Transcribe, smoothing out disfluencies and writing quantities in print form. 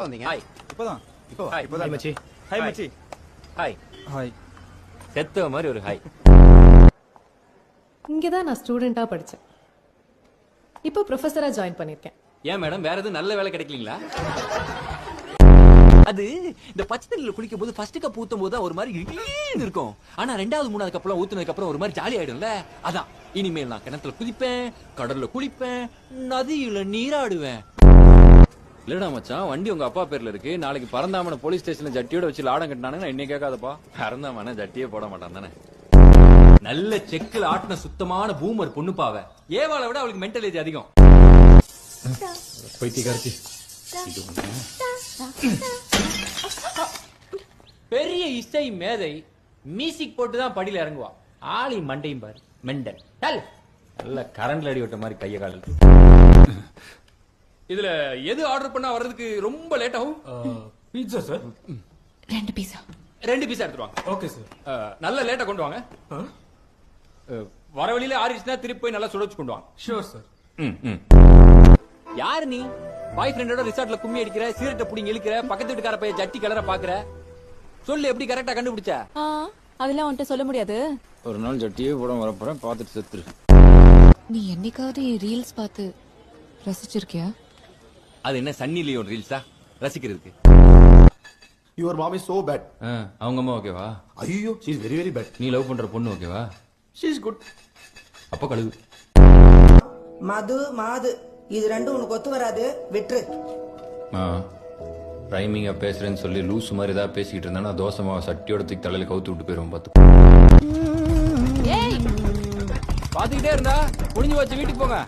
வந்தீங்க? ஹாய். இப்போதான் ஹாய். இப்போதான் மச்சி. ஹாய் மச்சி. ஹாய். ஹாய். செத்த மாதிரி ஒரு ஹாய். இங்கதான் நான் ஸ்டூடெண்டா படிச்சேன். இப்போ ப்ரொஃபஸரா ஜாயின் பண்ணிருக்கேன். ஏன் மேடம் வேற எதுவும் நல்ல வேலை கிடைக்கலீங்களா? அது இந்த பச்சை தண்ணியில குளிக்கும் போது ஃபர்ஸ்ட் கப் ஊத்தும் போது ஒரு மாதிரி இழுன்னு இருக்கும். ஆனா ரெண்டாவது மூணாவது கப்லாம் ஊத்துனதுக்கு அப்புறம் ஒரு மாதிரி ஜாலி ஆயிடும்ல. அதான் இனிமேல் நான் கிணத்துல குதிப்பேன், கடல்ல குளிப்பேன், நதியில நீராடுவேன். இல்லடா மச்சான், வண்டி உங்க அப்பா பேர்ல இருக்கு. நாளைக்கு பரந்தாமன போலீஸ் ஸ்டேஷன்ல ஜட்டியோட வச்சு லாடம் கட்டினானுங்க. இன்னைக்கு கேட்காதப்பா, பரந்தாமன ஜட்டியே போட மாட்டான் தானே. நல்ல செக்கில் ஆட்டின சுத்தமான பூமர் பொண்ணு பாவ. ஏவாளை விட அவளுக்கு மென்டல் ஏஜ் அதிகம். பைத்தியக்காரச்சி. பெரிய இசை மேதை மியூசிக் போட்டு தான் படியில இறங்குவா. ஆளி மண்டையும் பாரு மெண்டல். நல்ல கரண்ட்ல அடி விட்ட மாதிரி கைய கால. இதுல எது ஆர்டர் பண்ணா வர்றதுக்கு ரொம்ப லேட் ஆகும்? Pizza sir. 2 பீஸா. 2 பீஸா எடுத்துருவாங்க. Okay sir. நல்ல லேட்டா கொண்டு வாங்க. வர வழியில ஆறிச்சுனா திருப்பி போய் நல்லா சுட வச்சு கொண்டு வாங்க. Sure sir. யாரு நீ? பாய் ஃப்ரெண்டோட ரிசார்ட்ல கும்மி அடிக்கிற, சிகரெட்டை புடிங்க இழுக்கிற, பக்கத்து வீட்டுக்கார பைய ஜட்டி கலர பாக்குற. சொல்லு, எப்படி கரெக்டா கண்டுபிடிச்ச? அதெல்லாம் உன்கிட்ட சொல்ல முடியாது. ஒரு நாள் ஜட்டியே போட வரப்போறேன், பாத்துட்டு செத்துரு. நீ என்னைக்காவது ரீல்ஸ் பார்த்து ரசிச்சிருக்கியா? அது என்ன சன்னி லியோன் ரீல்ஸா ரசிக்கிறதுக்கு? Your mom is so bad. அவங்க அம்மா ஓகேவா? ஐயோ, she is very very bad. நீ லவ் பண்ற பொண்ணு ஓகேவா? She is good. அப்ப கழுவு. மது மாது இது ரெண்டும் உனக்கு ஒத்து வராது, விட்டுரு. ரைமிங்கா பேசுறேன்னு சொல்லி லூஸ் மாதிரி ஏதாவது பேசிக்கிட்டு இருந்தா தோசமா சட்டியோட தூக்கி தலையில கவுத்து விட்டு போயிருவோம். பாத்துக்கிட்டே இருந்தா முடிஞ்சு வச்சு வீட்டுக்கு போங்க.